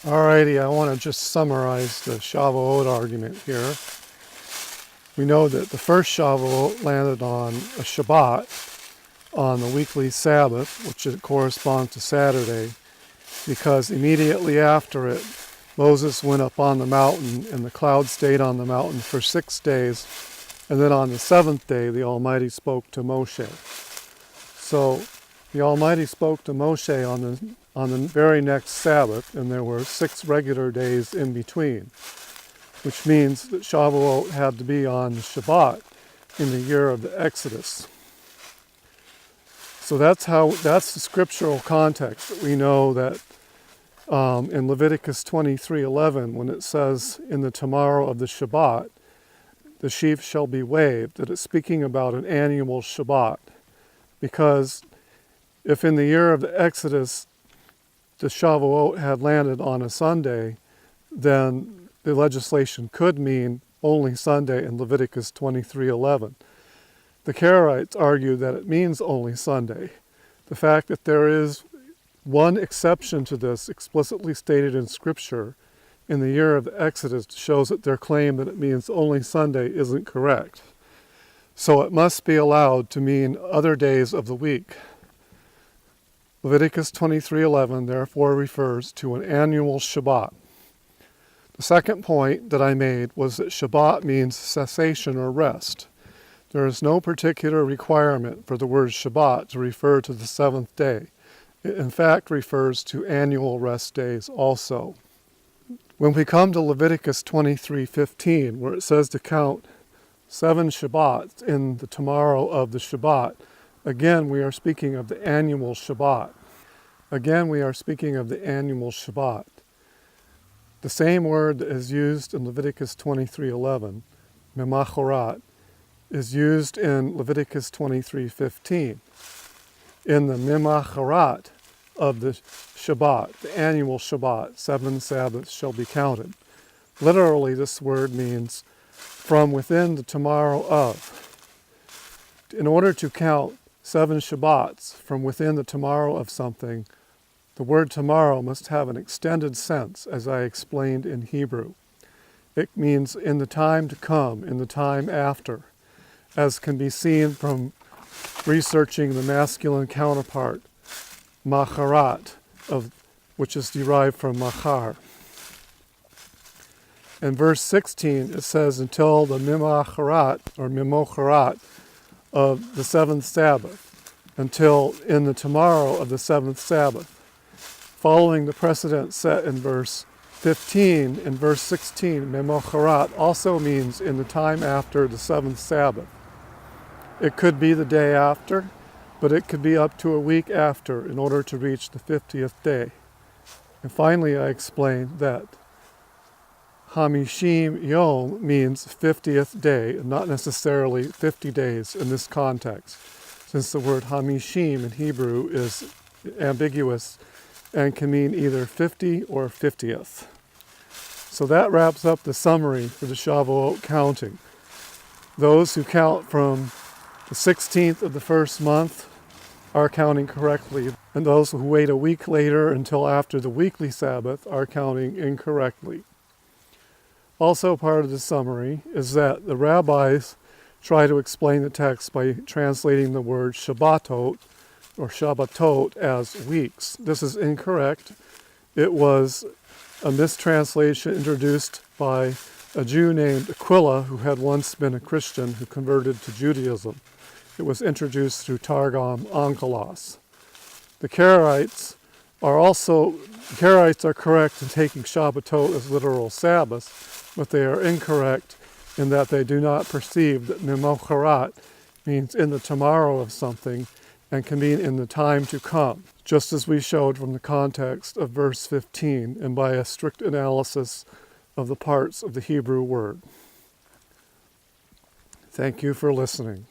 Alrighty, I want to just summarize the Shavuot argument here. We know that the first Shavuot landed on a Shabbat, on the weekly Sabbath, which corresponds to Saturday, because immediately after it, Moses went up on the mountain, and the cloud stayed on the mountain for 6 days, and then on the 7th day, the Almighty spoke to Moshe. So the Almighty spoke to Moshe on the very next Sabbath, and there were 6 regular days in between, which means that Shavuot had to be on the Shabbat in the year of the Exodus. So that's the scriptural context that we know that in Leviticus 23:11, when it says, in the tomorrow of the Shabbat, the sheaf shall be waved, that it's speaking about an annual Shabbat. Because if in the year of the Exodus, the Shavuot had landed on a Sunday, then the legislation could mean only Sunday in Leviticus 23:11. The Karaites argue that it means only Sunday. The fact that there is one exception to this explicitly stated in Scripture in the year of the Exodus shows that their claim that it means only Sunday isn't correct. So it must be allowed to mean other days of the week. Leviticus 23:11 therefore refers to an annual Shabbat. The second point that I made was that Shabbat means cessation or rest. There is no particular requirement for the word Shabbat to refer to the 7th day. It in fact refers to annual rest days also. When we come to Leviticus 23:15, where it says to count 7 Shabbats in the tomorrow of the Shabbat, again we are speaking of the annual Shabbat. The same word that is used in Leviticus 23:11, memachorat, is used in Leviticus 23:15. In the memachorat of the Shabbat, the annual Shabbat, 7 Sabbaths shall be counted. Literally, this word means from within the tomorrow of. In order to count 7 Shabbats from within the tomorrow of something, the word tomorrow must have an extended sense, as I explained in Hebrew. It means in the time to come, in the time after, as can be seen from researching the masculine counterpart, macharat, which is derived from machar. In verse 16, it says, until the mimacharat, or mimocharat, of the 7th Sabbath, until in the tomorrow of the 7th Sabbath. Following the precedent set in verse 15, in verse 16, mimocharat also means in the time after the 7th Sabbath. It could be the day after, but it could be up to a week after in order to reach the 50th day. And finally, I explained that Hamishim Yom means 50th day, and not necessarily 50 days in this context, since the word Hamishim in Hebrew is ambiguous and can mean either 50 or 50th. So that wraps up the summary for the Shavuot counting. Those who count from the 16th of the first month are counting correctly, and those who wait a week later until after the weekly Sabbath are counting incorrectly. Also part of the summary is that the rabbis try to explain the text by translating the word Shabbatot or Shabbatot as weeks. This is incorrect. It was a mistranslation introduced by a Jew named Aquila, who had once been a Christian who converted to Judaism. It was introduced through Targum Onkelos. The Karaites are correct in taking Shabbatot as literal Sabbath, but they are incorrect in that they do not perceive that mimocharat means in the tomorrow of something and can mean in the time to come, just as we showed from the context of verse 15 and by a strict analysis of the parts of the Hebrew word. Thank you for listening.